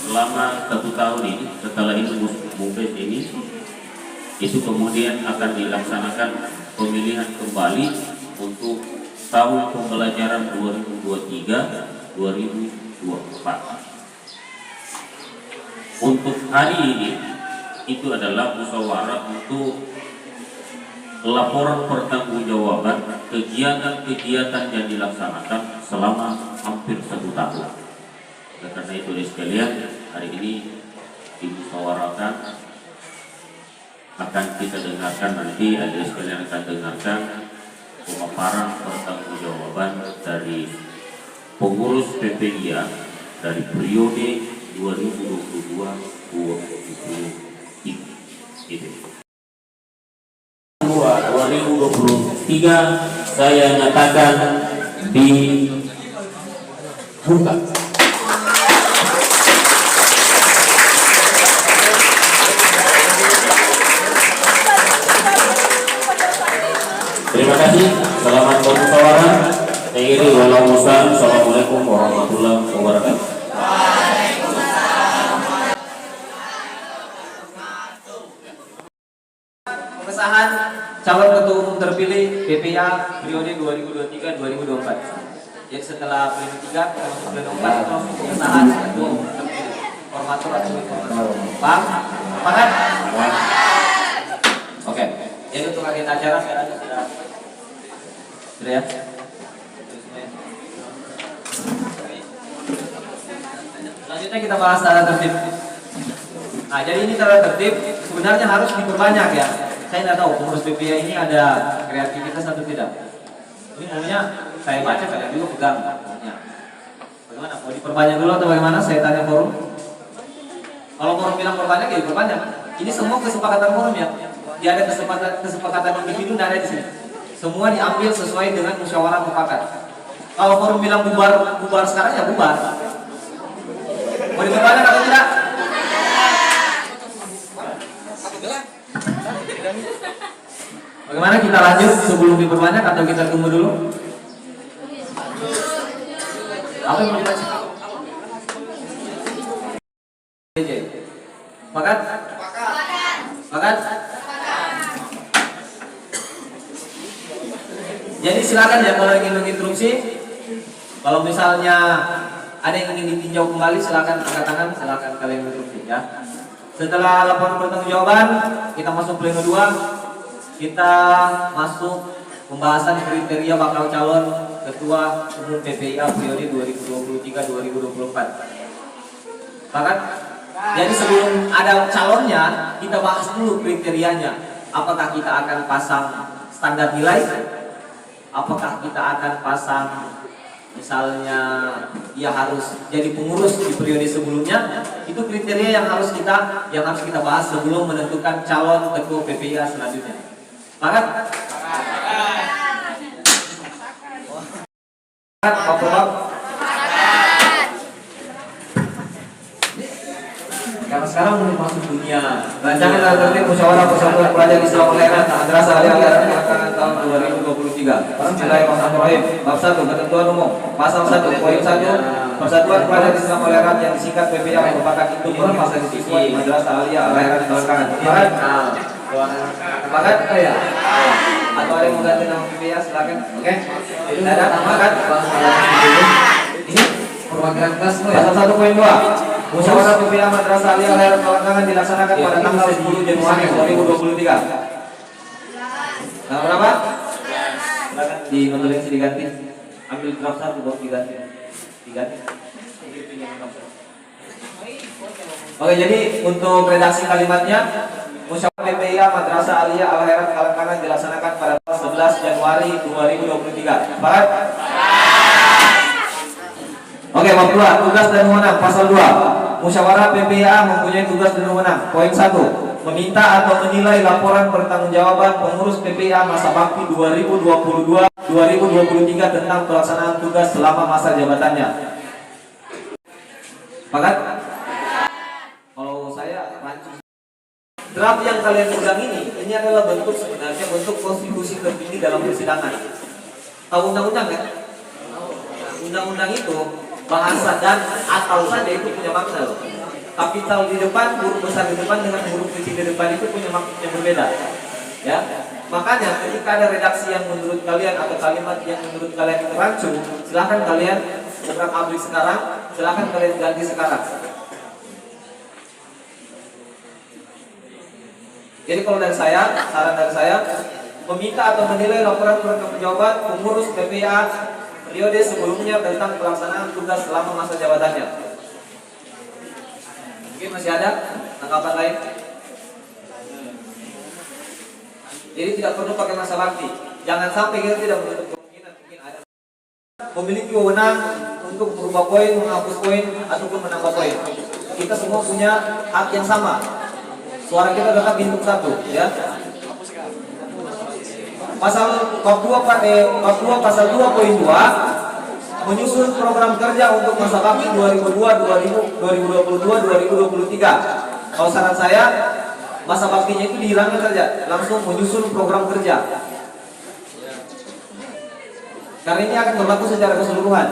selama 1 tahun ini, setelah ini Bupes ini, itu kemudian akan dilaksanakan pemilihan kembali untuk tahun pembelajaran 2023-2024. Untuk hari ini itu adalah musyawarah untuk laporan pertanggungjawaban kegiatan-kegiatan yang dilaksanakan selama hampir 1 tahun. Karena itu sekalian, hari ini dimusyawarahkan, akan kita dengarkan nanti, adik sekalian akan dengarkan pemaparan pertanggungjawaban dari pengurus PPIA dari periode 2022-2023. 2023 saya nyatakan dibuka. Terima kasih, selamat bermusyawarah. Akhiri walau musan. Assalamualaikum warahmatullahi wabarakatuh. Pengesahan calon ketua umum terpilih PPIA periode 2023-2024. Jadi setelah pleno 3 kita masuk pleno 4 terus pengesahan ketua umum terpilih. Formatur atau informator. Paham? Sepakat? Oke. Jadi untuk agenda acara saya rasa sudah ya. Selanjutnya kita bahas tata tertib. Nah, jadi ini tata tertib sebenarnya harus diperbanyak ya. Saya tidak tahu pengurus PPIA ini ada kreativitas atau tidak. Ini umumnya saya baca kalian juga pegang. Bagaimana? Mau diperbanyak dulu atau bagaimana? Saya tanya forum. Kalau forum bilang perbanyak ya diperbanyak. Ini semua kesepakatan forum ya. Dia ada kesepakatan individu tidak ada di sini. Semua diambil sesuai dengan musyawarah mufakat. Kalau forum bilang bubar sekarang ya bubar. Mau diperbanyak atau tidak? Bagaimana, kita lanjut sebelum diperbanyak atau kita tunggu dulu? Apa yang mau dibaca? Sepakat? Sepakat? Jadi silakan ya kalau ingin menginterupsi. Kalau misalnya ada yang ingin ditinjau kembali, silakan angkat tangan, silakan kalian menginterupsi ya. Setelah laporan pertanggungjawaban, kita masuk pleno 2. Kita masuk pembahasan kriteria bakal calon ketua umum PPIA periode 2023-2024. Sepakat? Jadi sebelum ada calonnya, kita bahas dulu kriterianya. Apakah kita akan pasang standar nilai? Apakah kita akan pasang misalnya dia harus jadi pengurus di periode sebelumnya? Itu kriteria yang harus kita bahas sebelum menentukan calon ketua PPIA selanjutnya. Sepakat? Pak Prof. Karena sekarang belum masuk dunia. Rancangan tata tertib musyawarah persatuan pelajar Islam Khairat Madrasah Al-Khairat tahun 2023. Bismillahirrahmanirrahim. Bab 1 ketentuan umum. Pasal 1 poin 1. Persatuan pelajar Islam Khairat yang disingkat PPIA merupakan induk pasal siswa Madrasah Al-Khairat Al-Khairat. Sepakat? Ya. Atau ada yang mau ganti nama PPIA silakan. Oke. Ada sepakat? Ini perwakilan kelas ya. Pasal 1 poin 2. Musyawarah PPIA Madrasah Aliyah Khairat Kalangan dilaksanakan pada tanggal 10 Januari 2023. Tanggal berapa? Silakan di konferensi diganti. Ambil draft 1 buat diganti. Oke, jadi untuk redaksi kalimatnya, musyawarah PPIA Madrasah Aliyah Khairat Kalangan dilaksanakan pada tanggal 11 Januari 2023. Sepakat? Oke, bab 2, tugas dan wewenang. Pasal 2. Musyawarah PPIA mempunyai tugas dan wewenang. Poin 1. Meminta atau menilai laporan pertanggungjawaban pengurus PPIA masa bakti 2022-2023 tentang pelaksanaan tugas selama masa jabatannya. Sepakat? Kalau saya lanjut. Draft yang kalian pegang ini adalah sebenarnya bentuk konstitusi tertinggi dalam persidangan. Tahu undang-undang kan? Undang-undang itu bahasa dan atau saja itu punya makna loh. kapital di depan, huruf besar di depan dengan huruf kecil di depan itu punya maksud yang berbeda. Ya, makanya ketika ada redaksi yang menurut kalian atau kalimat yang menurut kalian itu rancu, silahkan kalian obrak abrik sekarang, silahkan kalian ganti sekarang. Jadi kalau dari saya, saran dari saya, meminta atau menilai laporan pertanggungjawaban pengurus PPA periode sebelumnya tentang pelaksanaan tugas selama masa jabatannya. Mungkin masih ada tanggapan lain? Jadi tidak perlu pakai masa bakti. Jangan sampai kita tidak menutup kemungkinan mungkin ada memiliki wewenang untuk merubah poin, menghapus poin, ataupun menambah poin. Kita semua punya hak yang sama. Suara kita tetap bentuk satu, ya. Pasal bab 2 pasal 2.2 menyusun program kerja untuk masa bakti 2022 2023. Kalau saran saya, masa baktinya itu dihilangkan saja, langsung menyusun program kerja. Karena ini akan berlaku secara keseluruhan.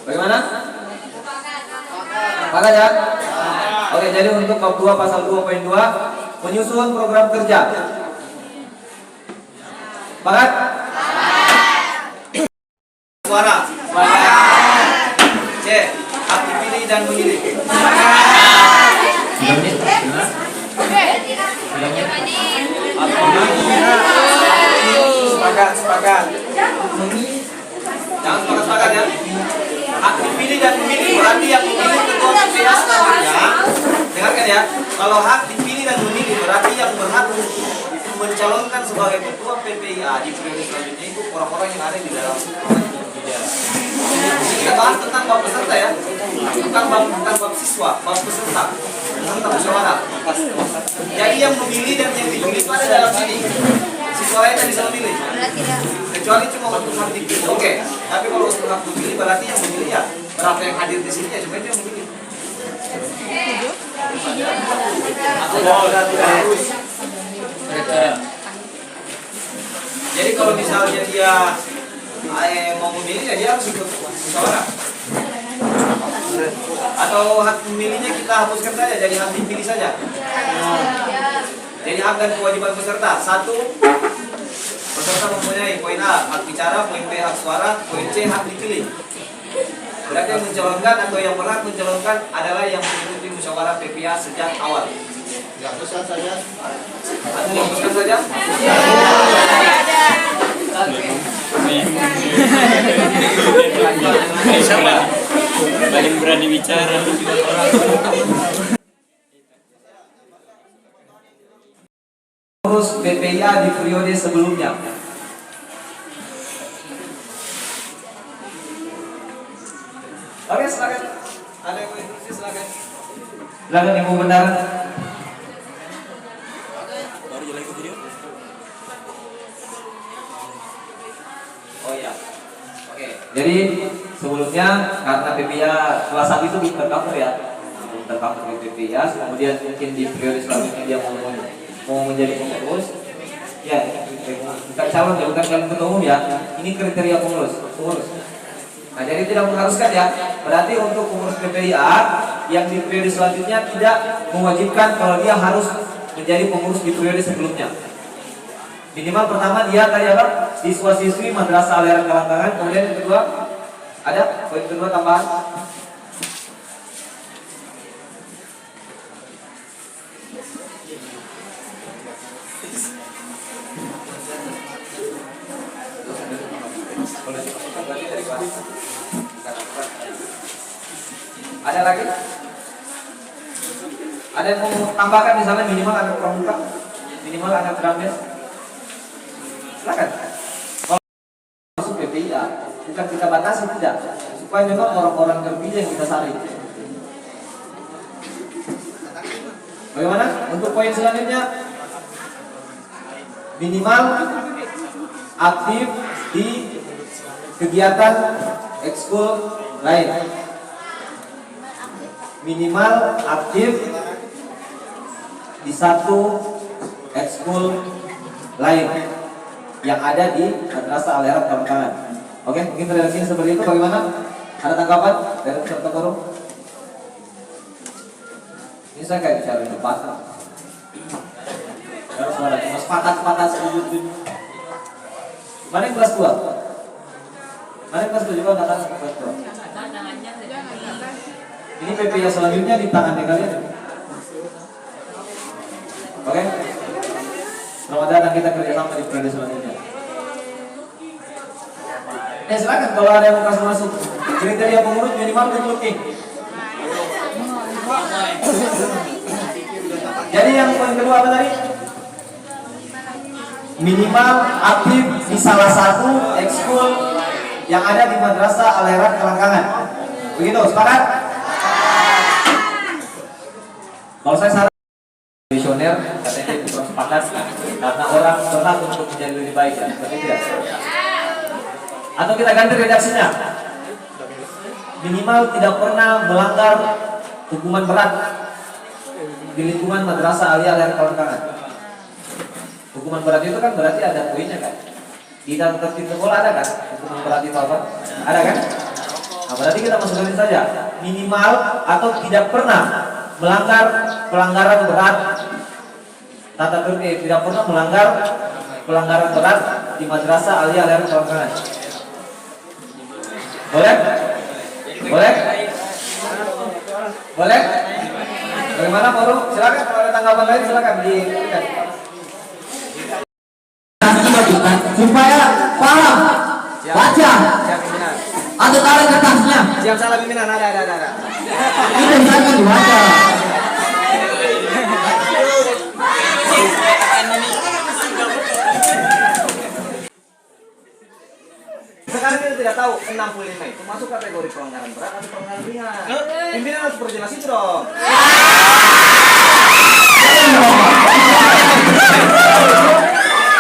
Bagaimana? Sepakat ya? Oke, jadi untuk bab 2 pasal 2.2 menyusun program kerja. Sepakat? Suara. C. Hak dipilih dan memilih. Sepakat. Jangan sepakat ya. Hak dipilih dan memilih berarti yang memilih ketua PPA selanjutnya. Dengarkan ya. Kalau hak dipilih dan memilih berarti yang berhak mencalonkan sebagai ketua PPA di periode selanjutnya itu orang-orang yang ada di dalam. Kita bahas tentang bab peserta ya, bukan bab siswa, bab peserta musyawarah. Jadi yang memilih dan yang dipilih itu ada dalam sini. Siswa lain tidak bisa memilih, kecuali cuma untuk hak dipilih. Oke, tapi kalau untuk hak dipilih berarti yang memilih ya berapa yang hadir di sini ya cuma itu yang memilih. Jadi kalau misalnya dia mau memilih ya dia harus ikut musyawarah. Atau hak memilihnya kita hapuskan saja jadi hak dipilih saja. Jadi hak dan kewajiban peserta. 1. Peserta mempunyai poin A hak bicara, poin B hak suara, poin C hak dipilih. Berarti yang mencalonkan atau yang berhak mencalonkan adalah yang mengikuti musyawarah PPA sejak awal. Hapuskan saja. Atau dihapuskan saja? Siapa? Paling berani bicara. Pengurus PPA di periode sebelumnya. Oke, silakan. Ada yang mau instruksi silakan. Silakan yang mau benar. Oh iya. Oke. Jadi sebelumnya karena PPA kelas 1 itu belum tercover ya. Belum tercover di PPA, kemudian mungkin di periode selanjutnya dia mau menjadi pengurus. Ya, bukan calon ya, bukan calon ketua umum ya. Ini kriteria pengurus. Nah, jadi tidak mengharuskan ya. Berarti untuk pengurus PPA yang di periode selanjutnya tidak mewajibkan kalau dia harus menjadi pengurus di periode sebelumnya. Minimal pertama dia tadi apa? Siswa-siswi Madrasah Aliran Kalantangan. Kemudian yang kedua ada poin kedua tambahan. Ada lagi? Ada yang mau tambahkan misalnya minimal anak pramuka, minimal anak drama? Silakan. Kalau masuk PPIA, bukan kita batasi tidak, supaya memang orang-orang terpilih yang kita saring. Bagaimana? Untuk poin selanjutnya, minimal aktif di kegiatan ekskul lain. Minimal aktif di satu ekskul lain yang ada di Madrasah Aliran Kalantangan. Oke, mungkin redaksinya seperti itu. Bagaimana? Ada tanggapan dari peserta forum? Bisa kayak bicara di depan. Harus ada cuma sepakat setuju. Mana yang kelas 2? Mana yang kelas 2 juga datang ke kelas 2? Ini PPI selanjutnya di tangan kalian. Oke? Selamat datang, kita kerjasama di periode selanjutnya. Silakan kalau ada yang mau masuk. Kriteria pengurus minimal 20 king. Jadi yang poin kedua apa tadi? Minimal aktif di salah satu ekskul yang ada di Madrasah Al-Herat Kelangkangan. Begitu, sepakat? Kalau saya saran visioner, katanya itu kurang sepakat karena orang berat untuk menjadi lebih baik, ya? Seperti tidak? Atau kita ganti redaksinya, minimal tidak pernah melanggar hukuman berat di lingkungan Madrasah Al-Herat Kelangkangan. Hukuman berat itu kan berarti ada poinnya kan? Di dalam tertib sekolah ada kan? Hukuman berat itu apa? Ada kan? Nah, berarti kita masukkan saja minimal atau tidak pernah melanggar pelanggaran berat tata tertib, tidak pernah melanggar pelanggaran berat di Madrasah Al-Herat Kelangkangan. Boleh? Boleh? Boleh? Bagaimana Forum? Silakan kalau ada tanggapan lain silakan diberikan. Supaya paham, baca, atau tarik kertasnya. Siap salah pimpinan, ada. Itu misalkan dibaca. Sekarang kita tidak tahu 65 itu masuk kategori pelanggaran berat atau pelanggaran ringan. Pimpinan harus perjelas itu dong.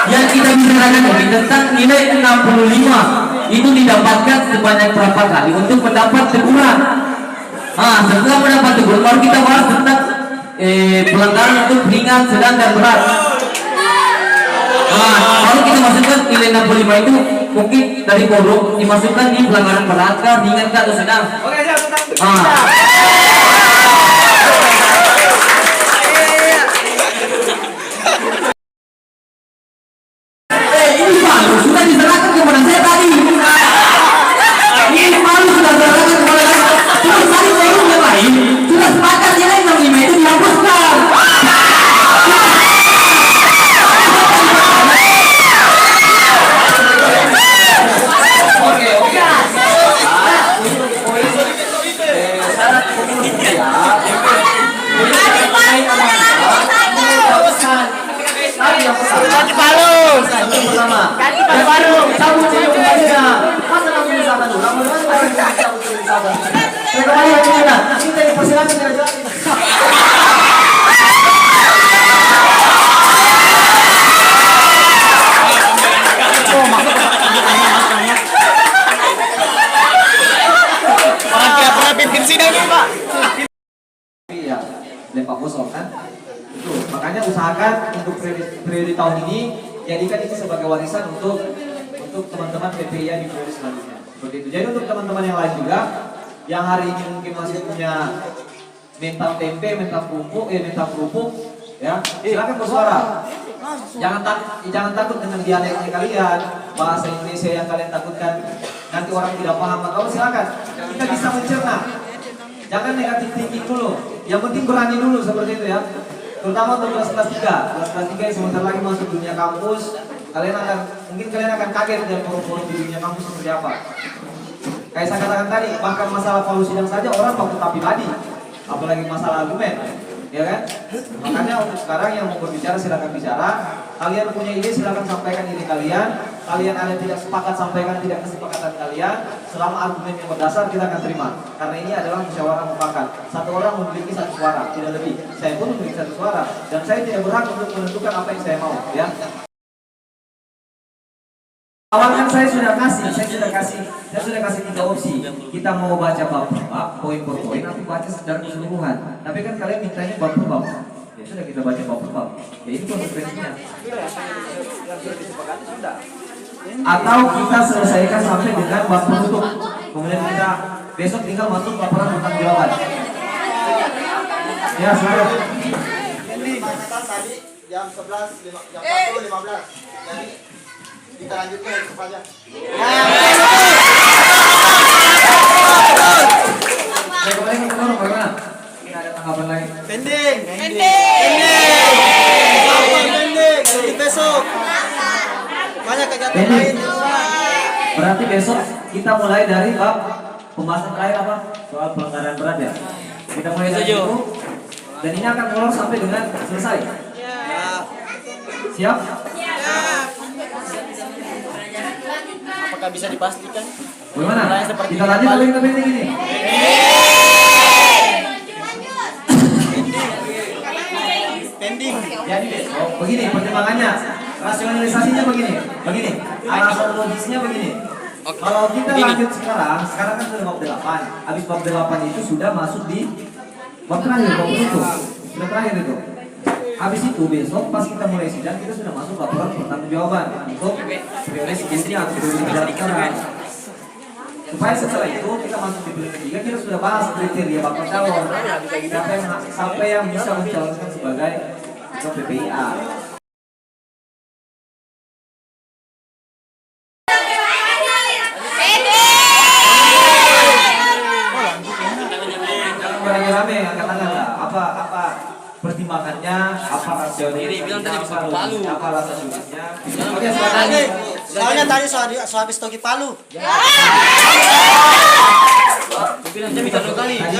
Yang kita bicarakan ini tentang nilai 65 itu didapatkan sebanyak berapa kali untuk mendapat teguran. Setelah mendapat teguran baru kita bahas tentang pelanggaran untuk ringan, sedang dan berat. Baru kita masukkan nilai 65 itu mungkin dari forum dimasukkan di pelanggaran berat kah, ringan kah, atau sedang. Oke, siap tentang Ini malu sudah diserahkan kepada saya tadi. Ini malu sudah diserahkan kepada saya. Terus tadi saya yang lain sudah sepakat nilai 65 itu dihapuskan. Kaki baru. Cabut cium bajunya. Masa kamu misalkan dulu? Kamu masih cabut cium misalkan. Kembali lagi mana? Kita dipersilakan dengan jelas. Pernah pimpin sidang ini, Pak. Iya, lempar kosong kan? Itu makanya usahakan untuk periode tahun ini jadikan itu sebagai warisan untuk teman-teman PPI di periode selanjutnya. Seperti itu. Jadi untuk teman-teman yang lain juga yang hari ini mungkin masih punya mental tempe, mental kerupuk, ya silakan bersuara. Jangan takut dengan dialeknya kalian, bahasa Indonesia yang kalian takutkan nanti orang tidak paham. Maka silakan kita bisa mencerna. Jangan negatif thinking dulu. Yang penting berani dulu seperti itu ya. Terutama untuk kelas 3 yang sebentar lagi masuk dunia kampus, mungkin kalian akan kaget dengan forum-forum di dunia kampus seperti apa. Kayak saya katakan tadi, bahkan masalah polusi sidang saja orang baku tapi tadi, apalagi masalah argumen, ya kan? Makanya untuk sekarang yang mau berbicara silakan bicara. Kalian punya ide silakan sampaikan ide kalian. Kalian ada tidak sepakat sampaikan tidak kesepakatan kalian. Selama argumen yang berdasar kita akan terima. Karena ini adalah musyawarah mufakat. Satu orang memiliki satu suara, tidak lebih. Saya pun memiliki satu suara dan saya tidak berhak untuk menentukan apa yang saya mau, ya. Awal kan saya sudah kasih 3 opsi. Kita mau baca bab per bab, poin per poin, atau baca secara keseluruhan. Tapi kan kalian mintanya bab per bab. Ya sudah kita baca bab per bab. Ya itu konsekuensinya. Atau kita selesaikan sampai dengan bab penutup. Kemudian kita besok tinggal masuk laporan tentang jawaban. Ya, silakan. Kemacetan tadi jam 11, jam 10.15. Jadi kita lanjutkan besok aja. Kembali ke forum bagaimana? Kita ada tanggapan lain. Pending. Jadi besok banyak kegiatan lain. Berarti besok kita mulai dari bab pembahasan terakhir apa? Soal pelanggaran berat ya. Kita mulai dari itu dan ini akan molor sampai dengan selesai. Siap? Apakah bisa dipastikan? Bagaimana? Kita lanjut atau kita pending ini? Pending. Jadi besok begini pertimbangannya, rasionalisasinya begini, alasan logisnya begini. Kalau kita lanjut sekarang kan sudah bab 8. Habis bab 8 itu sudah masuk di bab terakhir, bab itu. Sudah terakhir itu. Habis itu besok pas kita mulai sidang kita sudah masuk laporan pertanggungjawaban untuk prioritas bisnisnya atau prioritas sekarang. Supaya setelah itu kita masuk di bulan ketiga kita sudah bahas kriteria bakal calon siapa yang bisa mencalonkan sebagai ketua PPIA. Rame-rame angkat tangan lah. Apa pertimbangannya? Apa rasionalisasinya? Apa rasa syukurnya? Oke, silakan. Soalnya tadi habis Toki Palu. Tadi bisa dua kali ya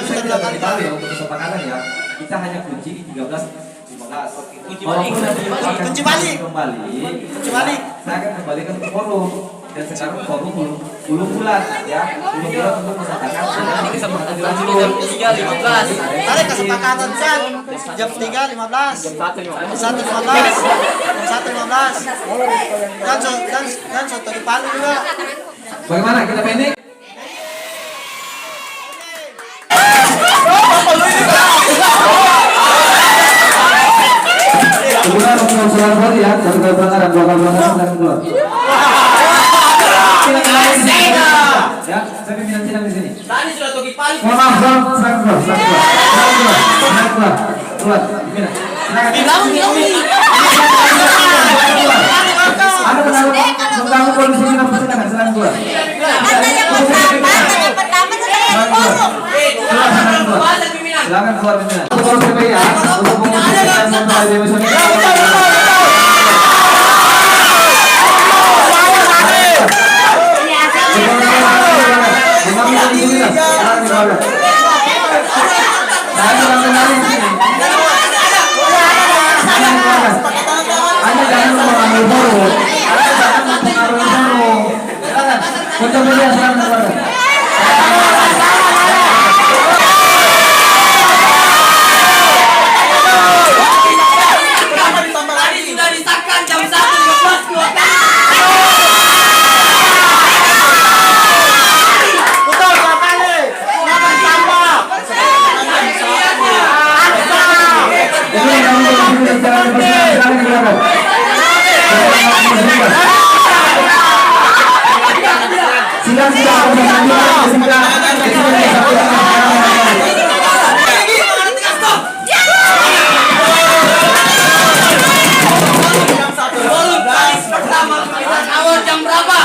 untuk kesepakatan ya. Kita hanya kunci di 13.15. Kunci balik. Kembali. Saya akan kembalikan ke forum. Dan sekarang forum belum bulan ya. Belum bulan untuk mengatakan. Ini kesepakatan jam 3.15. Tadi kesepakatan jam 3.15. Jam 1.15. Dan Toki Palu juga. Bagaimana kita pendek? Kemudian untuk selanjutnya ya, satu kali pelanggaran, dua kali pelanggaran, dan keluar. Ya, saya pimpinan sidang di sini. Tadi sudah Toki Palu. Mohon maaf, silakan keluar. Pimpinan. Ada mengganggu kondisi sidang persidangan, silakan keluar. Silakan keluar pimpinan. Untuk PPIA, untuk memutuskan sampai demosi ini. Tadi sudah disahkan jam 1.15 dua kali. Pertama kita awal jam berapa?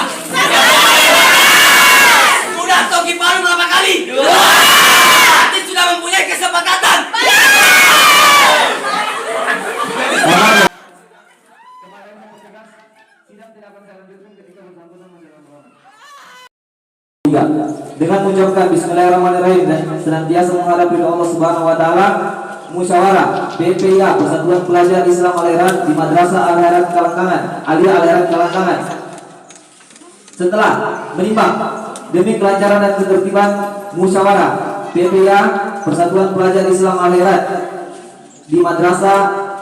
Sudah Toki Palu berapa kali? Berarti sudah mempunyai kesepakatan. Dengan mengucapkan Bismillahirrahmanirrahim dan senantiasa menghadapi Allah Subhanahu wa taala, musyawarah PPIA Persatuan Pelajar Islam Al-Iran di Madrasah Al-Herat Kalangkangan, Aliyah Al-Herat Kalangkangan. Setelah menimbang demi kelancaran dan ketertiban musyawarah PPIA Persatuan Pelajar Islam Al-Herat di Madrasah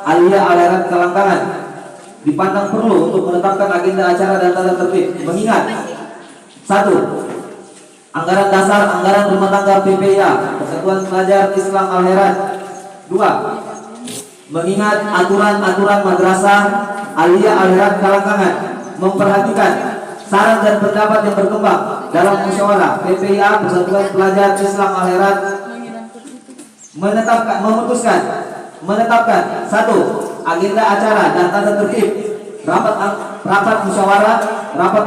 Aliyah Al-Herat Kalangkangan, dipandang perlu untuk menetapkan agenda acara dan tata tertib mengingat 1. Anggaran dasar anggaran rumah tangga PPIA Persatuan Pelajar Islam Al-Herat. 2. Mengingat aturan-aturan Madrasah Aliyah Al-Herat Kalangkangan memperhatikan saran dan pendapat yang berkembang dalam musyawarah PPIA Persatuan Pelajar Islam Al-Herat menetapkan satu, agenda acara dan tata tertib rapat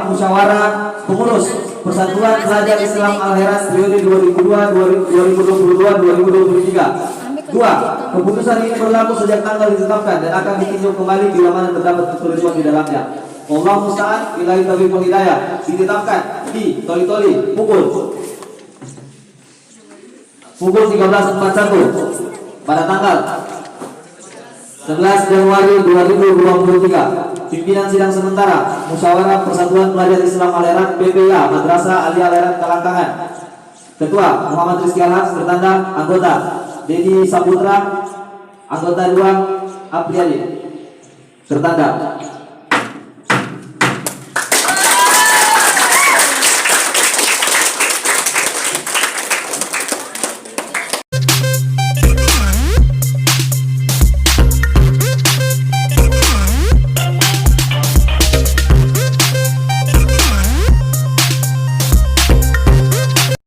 musyawarah pengurus Persatuan Pelajar Islam Al-Herat periode 2022-2023. Dua, keputusan ini berlaku sejak tanggal ditetapkan dan akan ditinjau kembali bila mana terdapat ketentuan di dalamnya. Allah musta'an, billahi taufiq wal hidayah. Ditetapkan di Toli-Toli pukul 13.41 pada tanggal 11 Januari 2023. Pimpinan sidang sementara Musyawarah Persatuan Pelajar Islam Al-Herat PPA Madrasah Ali Al-Herat Kalangkangan. Ketua Muhammad Rizky Al-Haq, bertanda anggota Dedi Saputra, anggota 2 Apriyadi, bertanda.